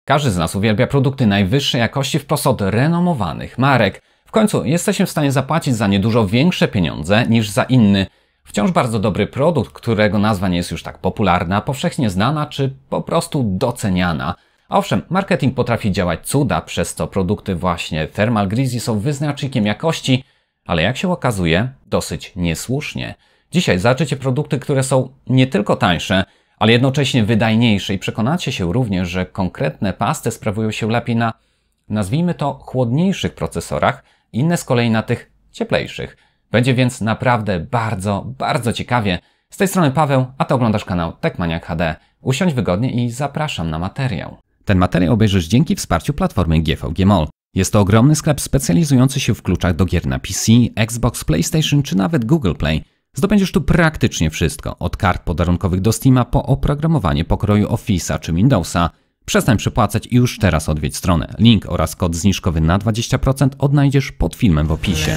Każdy z nas uwielbia produkty najwyższej jakości wprost od renomowanych marek. W końcu jesteśmy w stanie zapłacić za nie dużo większe pieniądze niż za inny, wciąż bardzo dobry produkt, którego nazwa nie jest już tak popularna, powszechnie znana czy po prostu doceniana. Owszem, marketing potrafi działać cuda, przez co produkty właśnie Thermal Grizzly są wyznacznikiem jakości, ale jak się okazuje, dosyć niesłusznie. Dzisiaj zobaczycie produkty, które są nie tylko tańsze, ale jednocześnie wydajniejsze i przekonacie się również, że konkretne pasty sprawują się lepiej na, nazwijmy to, chłodniejszych procesorach, inne z kolei na tych cieplejszych. Będzie więc naprawdę bardzo ciekawie. Z tej strony Paweł, a Ty oglądasz kanał Techmaniak HD. Usiądź wygodnie i zapraszam na materiał. Ten materiał obejrzysz dzięki wsparciu platformy GVG Mall. Jest to ogromny sklep specjalizujący się w kluczach do gier na PC, Xbox, PlayStation czy nawet Google Play. Zdobędziesz tu praktycznie wszystko, od kart podarunkowych do Steama po oprogramowanie pokroju Office'a czy Windowsa. Przestań przepłacać i już teraz odwiedź stronę. Link oraz kod zniżkowy na 20% odnajdziesz pod filmem w opisie.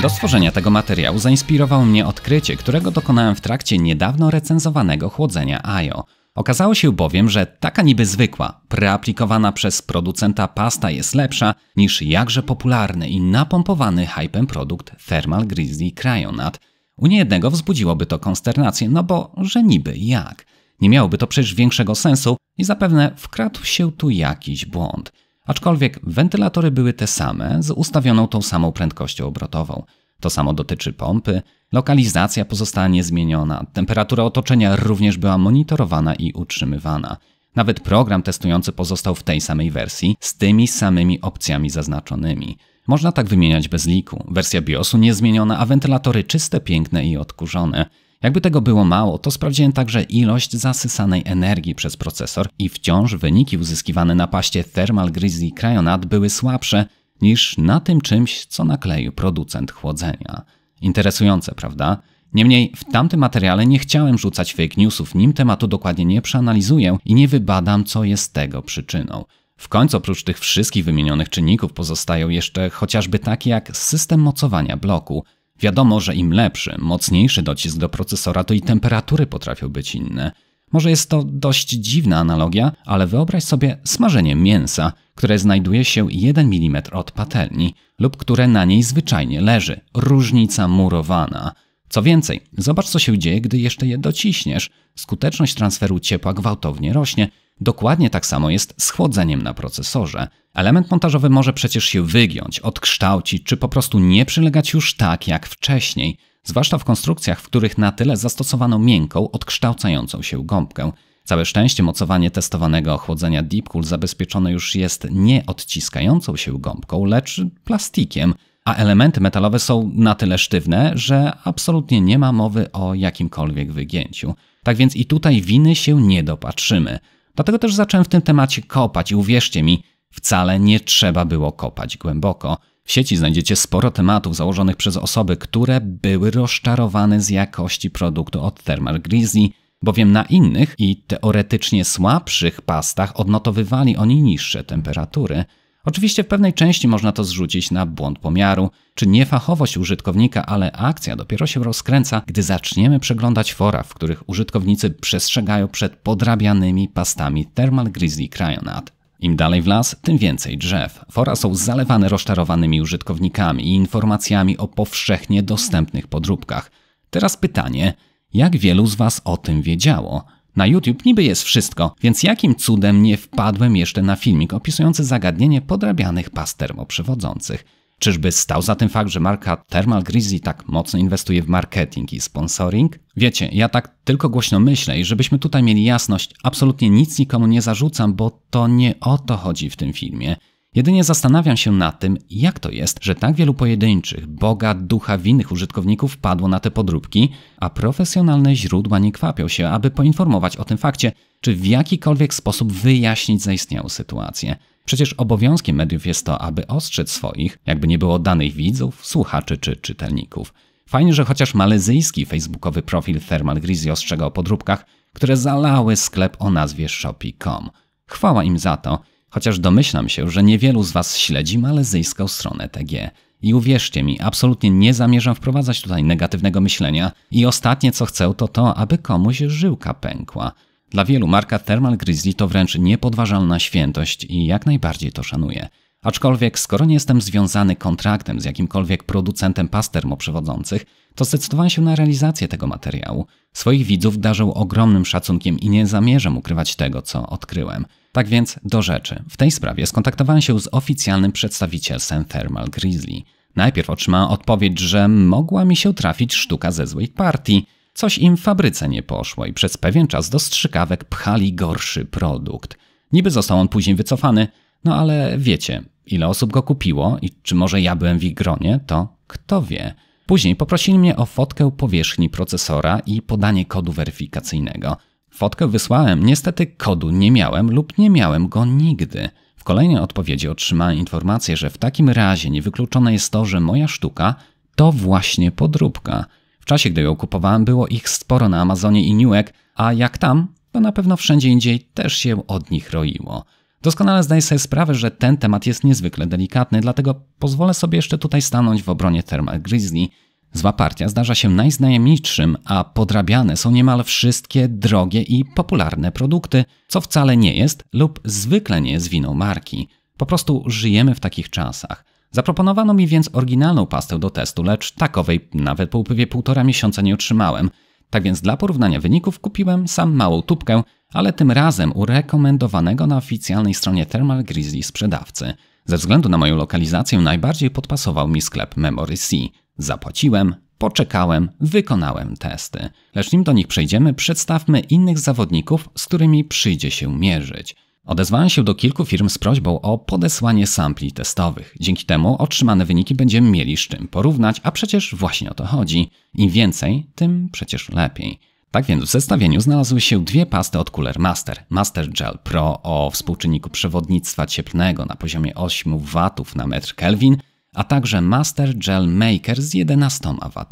Do stworzenia tego materiału zainspirowało mnie odkrycie, którego dokonałem w trakcie niedawno recenzowanego chłodzenia Ayo. Okazało się bowiem, że taka niby zwykła, preaplikowana przez producenta pasta jest lepsza niż jakże popularny i napompowany hypem produkt Thermal Grizzly Cryonaut. U niejednego wzbudziłoby to konsternację, no bo że niby jak? Nie miałoby to przecież większego sensu i zapewne wkradł się tu jakiś błąd. Aczkolwiek wentylatory były te same, z ustawioną tą samą prędkością obrotową. To samo dotyczy pompy, lokalizacja pozostała niezmieniona, temperatura otoczenia również była monitorowana i utrzymywana. Nawet program testujący pozostał w tej samej wersji, z tymi samymi opcjami zaznaczonymi. Można tak wymieniać bez liku. Wersja BIOSu niezmieniona, a wentylatory czyste, piękne i odkurzone. Jakby tego było mało, to sprawdziłem także ilość zasysanej energii przez procesor i wciąż wyniki uzyskiwane na paście Thermal Grizzly Cryonaut były słabsze niż na tym czymś, co nakleił producent chłodzenia. Interesujące, prawda? Niemniej w tamtym materiale nie chciałem rzucać fake newsów, nim tematu dokładnie nie przeanalizuję i nie wybadam, co jest tego przyczyną. W końcu oprócz tych wszystkich wymienionych czynników pozostają jeszcze chociażby takie jak system mocowania bloku. Wiadomo, że im lepszy, mocniejszy docisk do procesora, to i temperatury potrafią być inne. Może jest to dość dziwna analogia, ale wyobraź sobie smażenie mięsa, które znajduje się 1 mm od patelni lub które na niej zwyczajnie leży. Różnica murowana. Co więcej, zobacz co się dzieje, gdy jeszcze je dociśniesz. Skuteczność transferu ciepła gwałtownie rośnie. Dokładnie tak samo jest z chłodzeniem na procesorze. Element montażowy może przecież się wygiąć, odkształcić czy po prostu nie przylegać już tak jak wcześniej. Zwłaszcza w konstrukcjach, w których na tyle zastosowano miękką, odkształcającą się gąbkę. Całe szczęście mocowanie testowanego chłodzenia Deepcool zabezpieczone już jest nie odciskającą się gąbką, lecz plastikiem, a elementy metalowe są na tyle sztywne, że absolutnie nie ma mowy o jakimkolwiek wygięciu. Tak więc i tutaj winy się nie dopatrzymy. Dlatego też zacząłem w tym temacie kopać i uwierzcie mi, wcale nie trzeba było kopać głęboko. W sieci znajdziecie sporo tematów założonych przez osoby, które były rozczarowane z jakości produktu od Thermal Grizzly, bowiem na innych i teoretycznie słabszych pastach odnotowywali oni niższe temperatury. Oczywiście w pewnej części można to zrzucić na błąd pomiaru, czy niefachowość użytkownika, ale akcja dopiero się rozkręca, gdy zaczniemy przeglądać fora, w których użytkownicy przestrzegają przed podrabianymi pastami Thermal Grizzly Cryonaut. Im dalej w las, tym więcej drzew. Fora są zalewane rozczarowanymi użytkownikami i informacjami o powszechnie dostępnych podróbkach. Teraz pytanie, jak wielu z Was o tym wiedziało? Na YouTube niby jest wszystko, więc jakim cudem nie wpadłem jeszcze na filmik opisujący zagadnienie podrabianych past termoprzewodzących? Czyżby stał za tym fakt, że marka Thermal Grizzly tak mocno inwestuje w marketing i sponsoring? Wiecie, ja tak tylko głośno myślę i żebyśmy tutaj mieli jasność, absolutnie nic nikomu nie zarzucam, bo to nie o to chodzi w tym filmie. Jedynie zastanawiam się nad tym, jak to jest, że tak wielu pojedynczych, boga ducha winnych użytkowników padło na te podróbki, a profesjonalne źródła nie kwapią się, aby poinformować o tym fakcie, czy w jakikolwiek sposób wyjaśnić zaistniałą sytuację. Przecież obowiązkiem mediów jest to, aby ostrzec swoich, jakby nie było danych widzów, słuchaczy czy czytelników. Fajnie, że chociaż malezyjski facebookowy profil Thermal Grizzly ostrzega o podróbkach, które zalały sklep o nazwie Shopee.com. Chwała im za to, chociaż domyślam się, że niewielu z Was śledzi malezyjską stronę TG. I uwierzcie mi, absolutnie nie zamierzam wprowadzać tutaj negatywnego myślenia i ostatnie co chcę to, aby komuś żyłka pękła. Dla wielu marka Thermal Grizzly to wręcz niepodważalna świętość i jak najbardziej to szanuję. Aczkolwiek skoro nie jestem związany kontraktem z jakimkolwiek producentem pas termoprzewodzących, to zdecydowałem się na realizację tego materiału. Swoich widzów darzył ogromnym szacunkiem i nie zamierzam ukrywać tego, co odkryłem. Tak więc do rzeczy. W tej sprawie skontaktowałem się z oficjalnym przedstawicielstwem Thermal Grizzly. Najpierw otrzymałem odpowiedź, że mogła mi się trafić sztuka ze złej partii. Coś im w fabryce nie poszło i przez pewien czas do strzykawek pchali gorszy produkt. Niby został on później wycofany, no ale wiecie, ile osób go kupiło i czy może ja byłem w ich gronie, to kto wie. Później poprosili mnie o fotkę powierzchni procesora i podanie kodu weryfikacyjnego. Fotkę wysłałem, niestety kodu nie miałem lub nie miałem go nigdy. W kolejnej odpowiedzi otrzymałem informację, że w takim razie niewykluczone jest to, że moja sztuka to właśnie podróbka. W czasie, gdy ją kupowałem, było ich sporo na Amazonie i Newegg, a jak tam, to na pewno wszędzie indziej też się od nich roiło. Doskonale zdaję sobie sprawę, że ten temat jest niezwykle delikatny, dlatego pozwolę sobie jeszcze tutaj stanąć w obronie Thermal Grizzly. Zła partia zdarza się najznajomniejszym, a podrabiane są niemal wszystkie drogie i popularne produkty, co wcale nie jest lub zwykle nie jest winą marki. Po prostu żyjemy w takich czasach. Zaproponowano mi więc oryginalną pastę do testu, lecz takowej nawet po upływie 1,5 miesiąca nie otrzymałem. Tak więc dla porównania wyników kupiłem sam małą tubkę, ale tym razem u rekomendowanego na oficjalnej stronie Thermal Grizzly sprzedawcy. Ze względu na moją lokalizację najbardziej podpasował mi sklep Memory C. Zapłaciłem, poczekałem, wykonałem testy. Lecz nim do nich przejdziemy, przedstawmy innych zawodników, z którymi przyjdzie się mierzyć. Odezwałem się do kilku firm z prośbą o podesłanie sampli testowych. Dzięki temu otrzymane wyniki będziemy mieli z czym porównać, a przecież właśnie o to chodzi. Im więcej, tym przecież lepiej. Tak więc w zestawieniu znalazły się dwie pasty od Cooler Master. Master Gel Pro o współczynniku przewodnictwa cieplnego na poziomie 8 W na metr Kelvin, a także Master Gel Maker z 11 W.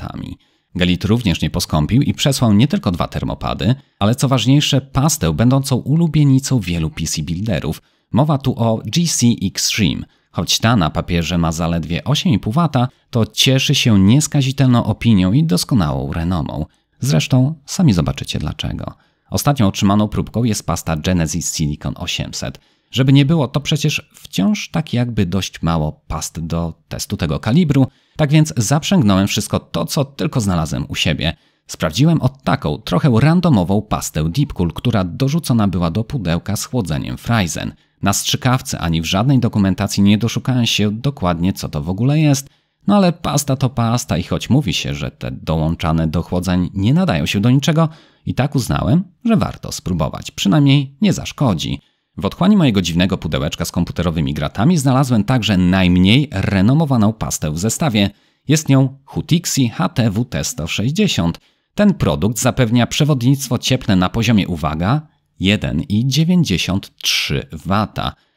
Gelit również nie poskąpił i przesłał nie tylko 2 termopady, ale co ważniejsze pastę będącą ulubienicą wielu PC builderów. Mowa tu o GC Extreme. Choć ta na papierze ma zaledwie 8,5 W, to cieszy się nieskazitelną opinią i doskonałą renomą. Zresztą sami zobaczycie dlaczego. Ostatnią otrzymaną próbką jest pasta Genesis Silicon 800. Żeby nie było, to przecież wciąż tak jakby dość mało past do testu tego kalibru, tak więc zaprzęgnąłem wszystko to, co tylko znalazłem u siebie. Sprawdziłem od taką, trochę randomową pastę Deepcool, która dorzucona była do pudełka z chłodzeniem Fryzen. Na strzykawce ani w żadnej dokumentacji nie doszukałem się dokładnie, co to w ogóle jest. No ale pasta to pasta i choć mówi się, że te dołączane do chłodzeń nie nadają się do niczego, i tak uznałem, że warto spróbować. Przynajmniej nie zaszkodzi. W otchłani mojego dziwnego pudełeczka z komputerowymi gratami znalazłem także najmniej renomowaną pastę w zestawie. Jest nią Hutixi HTWT-160. Ten produkt zapewnia przewodnictwo cieplne na poziomie, uwaga, 1,93 W.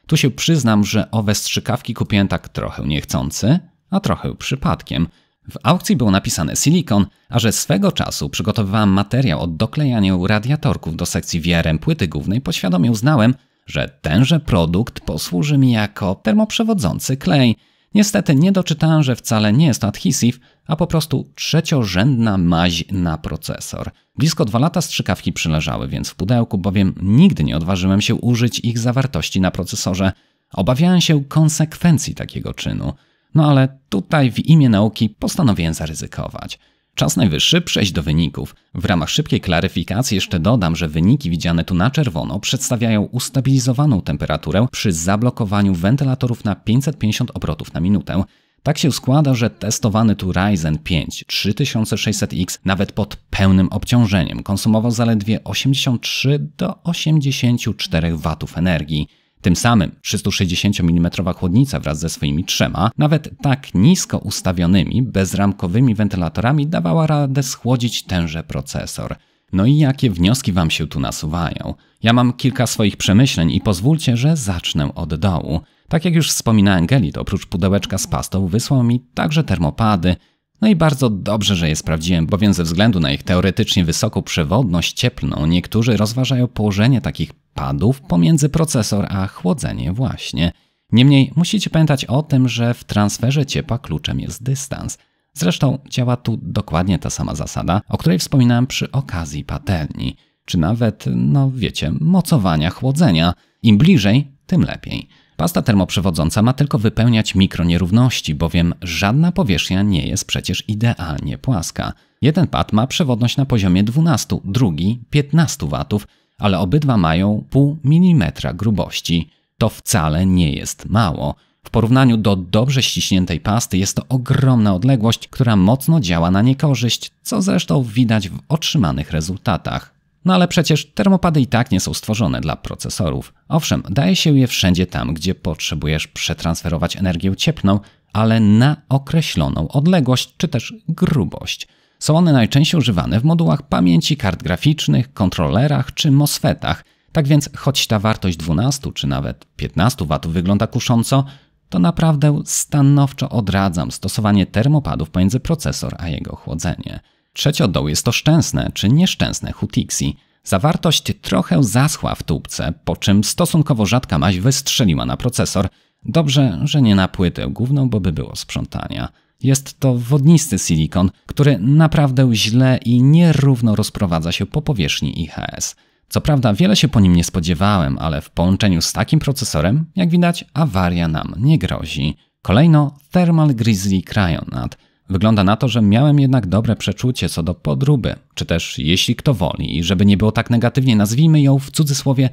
Tu się przyznam, że owe strzykawki kupiłem tak trochę niechcący, a trochę przypadkiem. W aukcji było napisane silikon, a że swego czasu przygotowywałem materiał o doklejaniu radiatorków do sekcji VRM płyty głównej, podświadomie uznałem, że tenże produkt posłuży mi jako termoprzewodzący klej. Niestety nie doczytałem, że wcale nie jest to adhesive, a po prostu trzeciorzędna maź na procesor. Blisko 2 lata strzykawki przyleżały więc w pudełku, bowiem nigdy nie odważyłem się użyć ich zawartości na procesorze. Obawiałem się konsekwencji takiego czynu. No ale tutaj w imię nauki postanowiłem zaryzykować. Czas najwyższy przejść do wyników. W ramach szybkiej klaryfikacji jeszcze dodam, że wyniki widziane tu na czerwono przedstawiają ustabilizowaną temperaturę przy zablokowaniu wentylatorów na 550 obrotów na minutę. Tak się składa, że testowany tu Ryzen 5 3600X nawet pod pełnym obciążeniem konsumował zaledwie 83 do 84 W energii. Tym samym 360 mm chłodnica wraz ze swoimi 3, nawet tak nisko ustawionymi, bezramkowymi wentylatorami dawała radę schłodzić tenże procesor. No i jakie wnioski Wam się tu nasuwają? Ja mam kilka swoich przemyśleń i pozwólcie, że zacznę od dołu. Tak jak już wspominałem, Gelit oprócz pudełeczka z pastą wysłał mi także termopady. No i bardzo dobrze, że je sprawdziłem, bowiem ze względu na ich teoretycznie wysoką przewodność cieplną niektórzy rozważają położenie takich padów pomiędzy procesor a chłodzenie właśnie. Niemniej musicie pamiętać o tym, że w transferze ciepła kluczem jest dystans. Zresztą działa tu dokładnie ta sama zasada, o której wspominałem przy okazji patelni. czy nawet, no wiecie, mocowania chłodzenia. Im bliżej, tym lepiej. Pasta termoprzewodząca ma tylko wypełniać mikronierówności, bowiem żadna powierzchnia nie jest przecież idealnie płaska. Jeden pad ma przewodność na poziomie 12, drugi 15 W, ale obydwa mają 0,5 mm grubości. To wcale nie jest mało. W porównaniu do dobrze ściśniętej pasty jest to ogromna odległość, która mocno działa na niekorzyść, co zresztą widać w otrzymanych rezultatach. No ale przecież termopady i tak nie są stworzone dla procesorów. Owszem, daje się je wszędzie tam, gdzie potrzebujesz przetransferować energię cieplną, ale na określoną odległość czy też grubość. Są one najczęściej używane w modułach pamięci kart graficznych, kontrolerach czy MOSFETach. Tak więc, choć ta wartość 12 czy nawet 15 W wygląda kusząco, to naprawdę stanowczo odradzam stosowanie termopadów pomiędzy procesor a jego chłodzenie. Trzecie od dołu jest to szczęsne czy nieszczęsne Hutixi. Zawartość trochę zaschła w tubce, po czym stosunkowo rzadka maź wystrzeliła na procesor. Dobrze, że nie na płytę główną, bo by było sprzątania. Jest to wodnisty silikon, który naprawdę źle i nierówno rozprowadza się po powierzchni IHS. Co prawda wiele się po nim nie spodziewałem, ale w połączeniu z takim procesorem, jak widać, awaria nam nie grozi. Kolejno Thermal Grizzly Cryonaut. Wygląda na to, że miałem jednak dobre przeczucie co do podróby, czy też jeśli kto woli, i żeby nie było tak negatywnie, nazwijmy ją w cudzysłowie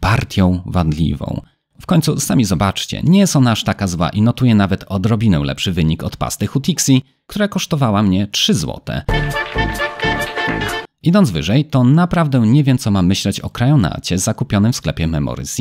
partią wadliwą. W końcu sami zobaczcie, nie jest ona aż taka zła i notuje nawet odrobinę lepszy wynik od pasty Hutixi, która kosztowała mnie 3 zł. Idąc wyżej, to naprawdę nie wiem, co mam myśleć o Cryonacie zakupionym w sklepie Memory Z.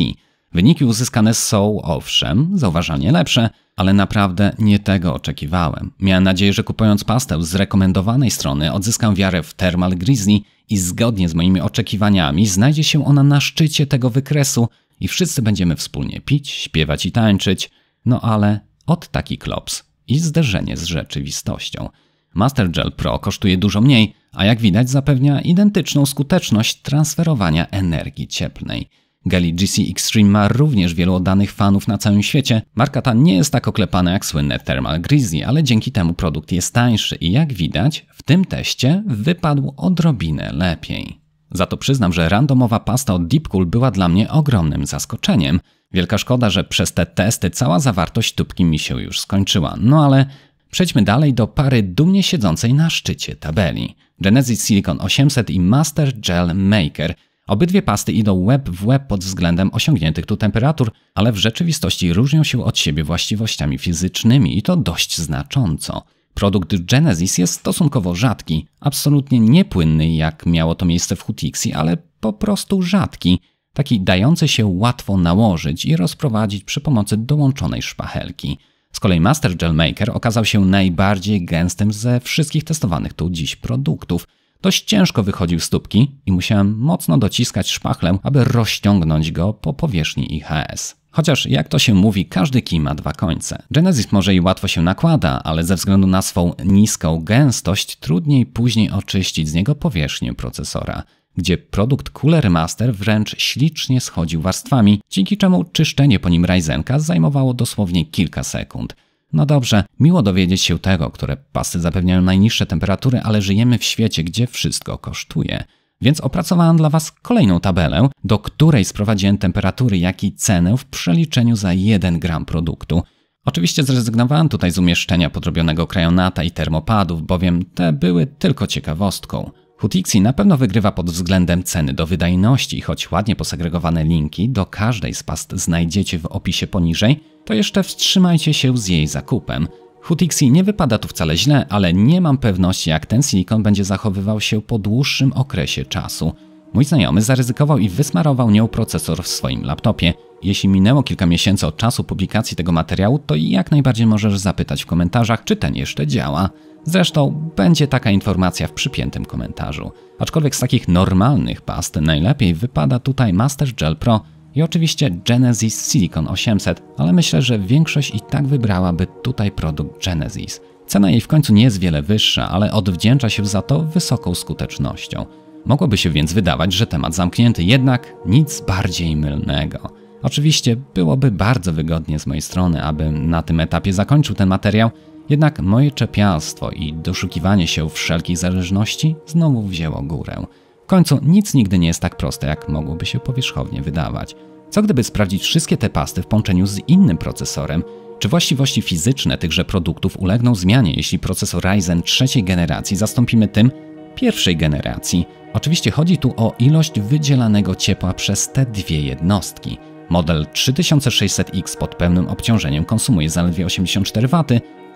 Wyniki uzyskane są, owszem, zauważalnie lepsze, ale naprawdę nie tego oczekiwałem. Miałem nadzieję, że kupując pastę z rekomendowanej strony odzyskam wiarę w Thermal Grizzly i zgodnie z moimi oczekiwaniami znajdzie się ona na szczycie tego wykresu i wszyscy będziemy wspólnie pić, śpiewać i tańczyć. No ale od taki klops i zderzenie z rzeczywistością. Master Gel Pro kosztuje dużo mniej, a jak widać zapewnia identyczną skuteczność transferowania energii cieplnej. Geli GC Extreme ma również wielu oddanych fanów na całym świecie. Marka ta nie jest tak oklepana jak słynne Thermal Grizzly, ale dzięki temu produkt jest tańszy i jak widać w tym teście wypadł odrobinę lepiej. Za to przyznam, że randomowa pasta od Deepcool była dla mnie ogromnym zaskoczeniem. Wielka szkoda, że przez te testy cała zawartość tubki mi się już skończyła. No ale przejdźmy dalej do pary dumnie siedzącej na szczycie tabeli. Genesis Silicon 800 i Master Gel Maker. Obydwie pasty idą łeb w łeb pod względem osiągniętych tu temperatur, ale w rzeczywistości różnią się od siebie właściwościami fizycznymi i to dość znacząco. Produkt Genesis jest stosunkowo rzadki, absolutnie niepłynny jak miało to miejsce w Hutixi, ale po prostu rzadki, taki dający się łatwo nałożyć i rozprowadzić przy pomocy dołączonej szpachelki. Z kolei Master Gel Maker okazał się najbardziej gęstym ze wszystkich testowanych tu dziś produktów. Dość ciężko wychodził z tubki i musiałem mocno dociskać szpachlę, aby rozciągnąć go po powierzchni IHS. Chociaż jak to się mówi, każdy kij ma dwa końce. Genesis może i łatwo się nakłada, ale ze względu na swą niską gęstość trudniej później oczyścić z niego powierzchnię procesora, gdzie produkt Cooler Master wręcz ślicznie schodził warstwami, dzięki czemu czyszczenie po nim Ryzenka zajmowało dosłownie kilka sekund. No dobrze, miło dowiedzieć się tego, które pasty zapewniają najniższe temperatury, ale żyjemy w świecie, gdzie wszystko kosztuje. Więc opracowałem dla Was kolejną tabelę, do której sprowadziłem temperatury, jak i cenę w przeliczeniu za 1 gram produktu. Oczywiście zrezygnowałem tutaj z umieszczenia podrobionego Cryonata i termopadów, bowiem te były tylko ciekawostką. Hutixi na pewno wygrywa pod względem ceny do wydajności, choć ładnie posegregowane linki do każdej z past znajdziecie w opisie poniżej, to jeszcze wstrzymajcie się z jej zakupem. Hutixi nie wypada tu wcale źle, ale nie mam pewności, jak ten silikon będzie zachowywał się po dłuższym okresie czasu. Mój znajomy zaryzykował i wysmarował nią procesor w swoim laptopie. Jeśli minęło kilka miesięcy od czasu publikacji tego materiału, to jak najbardziej możesz zapytać w komentarzach, czy ten jeszcze działa. Zresztą będzie taka informacja w przypiętym komentarzu. Aczkolwiek z takich normalnych past najlepiej wypada tutaj Master Gel Pro i oczywiście Genesis Silicon 800, ale myślę, że większość i tak wybrałaby tutaj produkt Genesis. Cena jej w końcu nie jest wiele wyższa, ale odwdzięcza się za to wysoką skutecznością. Mogłoby się więc wydawać, że temat zamknięty, jednak nic bardziej mylnego. Oczywiście byłoby bardzo wygodnie z mojej strony, aby na tym etapie zakończył ten materiał, jednak moje czepialstwo i doszukiwanie się wszelkich zależności znowu wzięło górę. W końcu nic nigdy nie jest tak proste, jak mogłoby się powierzchownie wydawać. Co gdyby sprawdzić wszystkie te pasty w połączeniu z innym procesorem? Czy właściwości fizyczne tychże produktów ulegną zmianie, jeśli procesor Ryzen trzeciej generacji zastąpimy tym pierwszej generacji? Oczywiście chodzi tu o ilość wydzielanego ciepła przez te dwie jednostki. Model 3600X pod pełnym obciążeniem konsumuje zaledwie 84 W,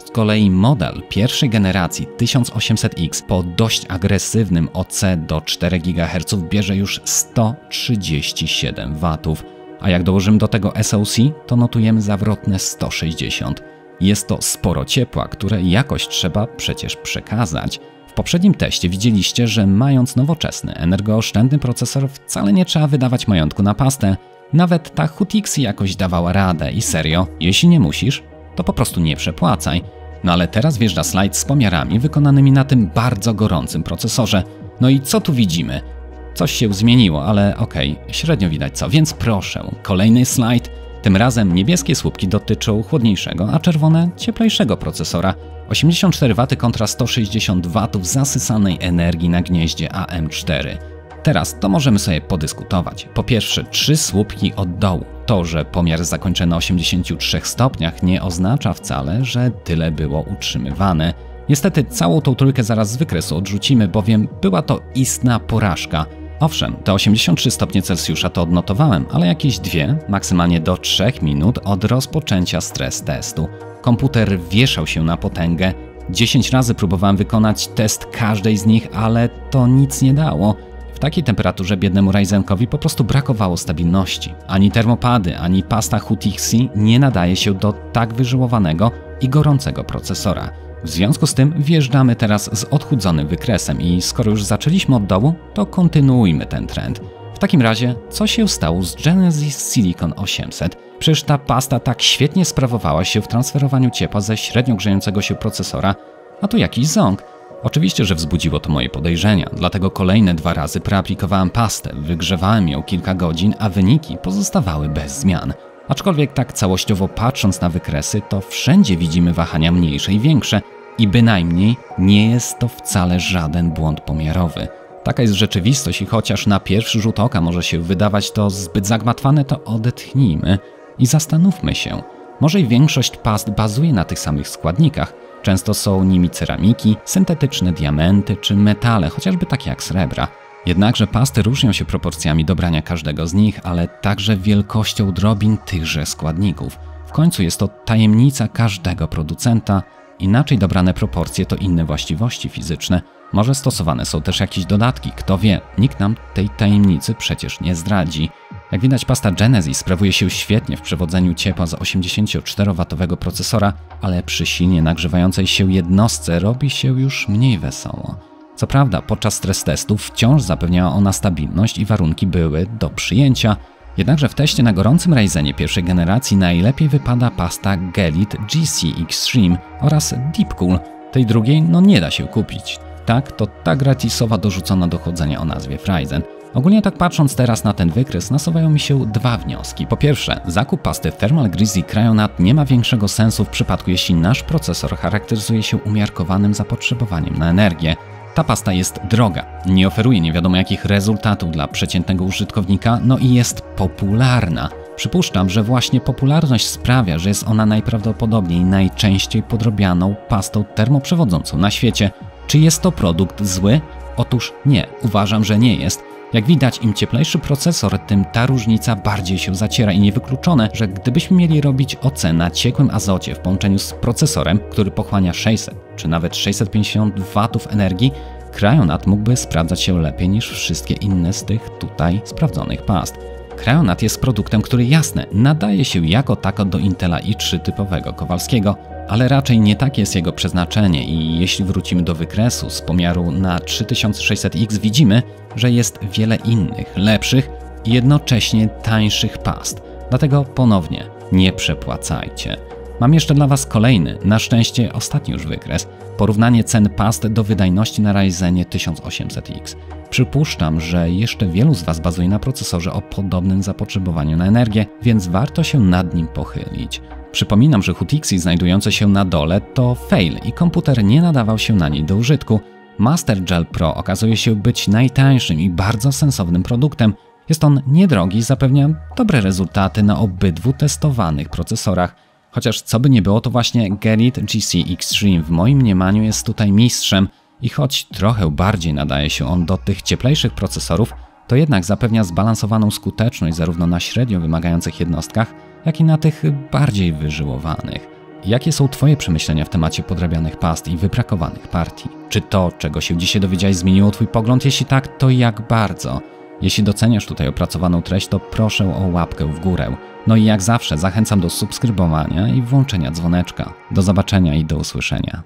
z kolei model pierwszej generacji 1800X po dość agresywnym OC do 4 GHz bierze już 137 W. A jak dołożymy do tego SoC, to notujemy zawrotne 160. Jest to sporo ciepła, które jakoś trzeba przecież przekazać. W poprzednim teście widzieliście, że mając nowoczesny, energooszczędny procesor wcale nie trzeba wydawać majątku na pastę. Nawet ta Hutixi jakoś dawała radę i serio, jeśli nie musisz, to po prostu nie przepłacaj. No ale teraz wjeżdża slajd z pomiarami wykonanymi na tym bardzo gorącym procesorze. No i co tu widzimy? Coś się zmieniło, ale okej, średnio widać co, więc proszę, kolejny slajd. Tym razem niebieskie słupki dotyczą chłodniejszego, a czerwone cieplejszego procesora. 84 W kontra 160 W zasysanej energii na gnieździe AM4. Teraz to możemy sobie podyskutować. Po pierwsze, 3 słupki od dołu. To, że pomiar zakończy na 83 stopniach nie oznacza wcale, że tyle było utrzymywane. Niestety całą tą trójkę zaraz z wykresu odrzucimy, bowiem była to istna porażka. Owszem, te 83 stopnie Celsjusza to odnotowałem, ale jakieś 2, maksymalnie do 3 minut od rozpoczęcia stres testu. Komputer wieszał się na potęgę. 10 razy próbowałem wykonać test każdej z nich, ale to nic nie dało. W takiej temperaturze biednemu Ryzenkowi po prostu brakowało stabilności. Ani termopady, ani pasta Hutixi nie nadaje się do tak wyżyłowanego i gorącego procesora. W związku z tym wjeżdżamy teraz z odchudzonym wykresem i skoro już zaczęliśmy od dołu, to kontynuujmy ten trend. W takim razie, co się stało z Genesis Silicon 800? Przecież ta pasta tak świetnie sprawowała się w transferowaniu ciepła ze średnio grzejącego się procesora, a tu jakiś ząg. Oczywiście, że wzbudziło to moje podejrzenia, dlatego kolejne 2 razy preaplikowałem pastę, wygrzewałem ją kilka godzin, a wyniki pozostawały bez zmian. Aczkolwiek tak całościowo patrząc na wykresy, to wszędzie widzimy wahania mniejsze i większe i bynajmniej nie jest to wcale żaden błąd pomiarowy. Taka jest rzeczywistość i chociaż na pierwszy rzut oka może się wydawać to zbyt zagmatwane, to odetchnijmy i zastanówmy się. Może i większość past bazuje na tych samych składnikach. Często są nimi ceramiki, syntetyczne diamenty czy metale, chociażby takie jak srebra. Jednakże pasty różnią się proporcjami dobrania każdego z nich, ale także wielkością drobin tychże składników. W końcu jest to tajemnica każdego producenta. Inaczej dobrane proporcje to inne właściwości fizyczne. Może stosowane są też jakieś dodatki, kto wie, nikt nam tej tajemnicy przecież nie zdradzi. Jak widać, pasta Genesis sprawuje się świetnie w przewodzeniu ciepła z 84W procesora, ale przy silnie nagrzewającej się jednostce robi się już mniej wesoło. Co prawda, podczas stres testów wciąż zapewniała ona stabilność i warunki były do przyjęcia, jednakże w teście na gorącym Ryzenie pierwszej generacji najlepiej wypada pasta Gelit GC Extreme oraz Deepcool. Tej drugiej nie da się kupić. Tak, to ta gratisowa dorzucona do chłodzenia o nazwie Ryzen. Ogólnie tak patrząc teraz na ten wykres, nasuwają mi się 2 wnioski. Po pierwsze, zakup pasty Thermal Grizzly Cryonaut nie ma większego sensu w przypadku, jeśli nasz procesor charakteryzuje się umiarkowanym zapotrzebowaniem na energię. Ta pasta jest droga, nie oferuje nie wiadomo jakich rezultatów dla przeciętnego użytkownika, i jest popularna. Przypuszczam, że właśnie popularność sprawia, że jest ona najprawdopodobniej najczęściej podrobianą pastą termoprzewodzącą na świecie. Czy jest to produkt zły? Otóż nie, uważam, że nie jest. Jak widać, im cieplejszy procesor, tym ta różnica bardziej się zaciera i niewykluczone, że gdybyśmy mieli robić OC na ciekłym azocie w połączeniu z procesorem, który pochłania 600 czy nawet 650 W energii, Cryonaut mógłby sprawdzać się lepiej niż wszystkie inne z tych tutaj sprawdzonych past. Cryonaut jest produktem, który jasne, nadaje się jako tako do Intela i3 typowego Kowalskiego, ale raczej nie takie jest jego przeznaczenie i jeśli wrócimy do wykresu z pomiaru na 3600X widzimy, że jest wiele innych, lepszych i jednocześnie tańszych past. Dlatego ponownie nie przepłacajcie. Mam jeszcze dla Was kolejny, na szczęście ostatni już wykres, porównanie cen past do wydajności na Ryzenie 1800X. Przypuszczam, że jeszcze wielu z Was bazuje na procesorze o podobnym zapotrzebowaniu na energię, więc warto się nad nim pochylić. Przypominam, że Hutixi znajdujące się na dole to fail i komputer nie nadawał się na niej do użytku. Master Gel Pro okazuje się być najtańszym i bardzo sensownym produktem. Jest on niedrogi i zapewnia dobre rezultaty na obydwu testowanych procesorach. Chociaż co by nie było, to właśnie Gerrit GC Extreme w moim mniemaniu jest tutaj mistrzem i choć trochę bardziej nadaje się on do tych cieplejszych procesorów, to jednak zapewnia zbalansowaną skuteczność zarówno na średnio wymagających jednostkach, jak i na tych bardziej wyżyłowanych. Jakie są Twoje przemyślenia w temacie podrabianych past i wybrakowanych partii? Czy to, czego się dzisiaj dowiedziałeś, zmieniło Twój pogląd? Jeśli tak, to jak bardzo? Jeśli doceniasz tutaj opracowaną treść, to proszę o łapkę w górę. No i jak zawsze zachęcam do subskrybowania i włączenia dzwoneczka. Do zobaczenia i do usłyszenia.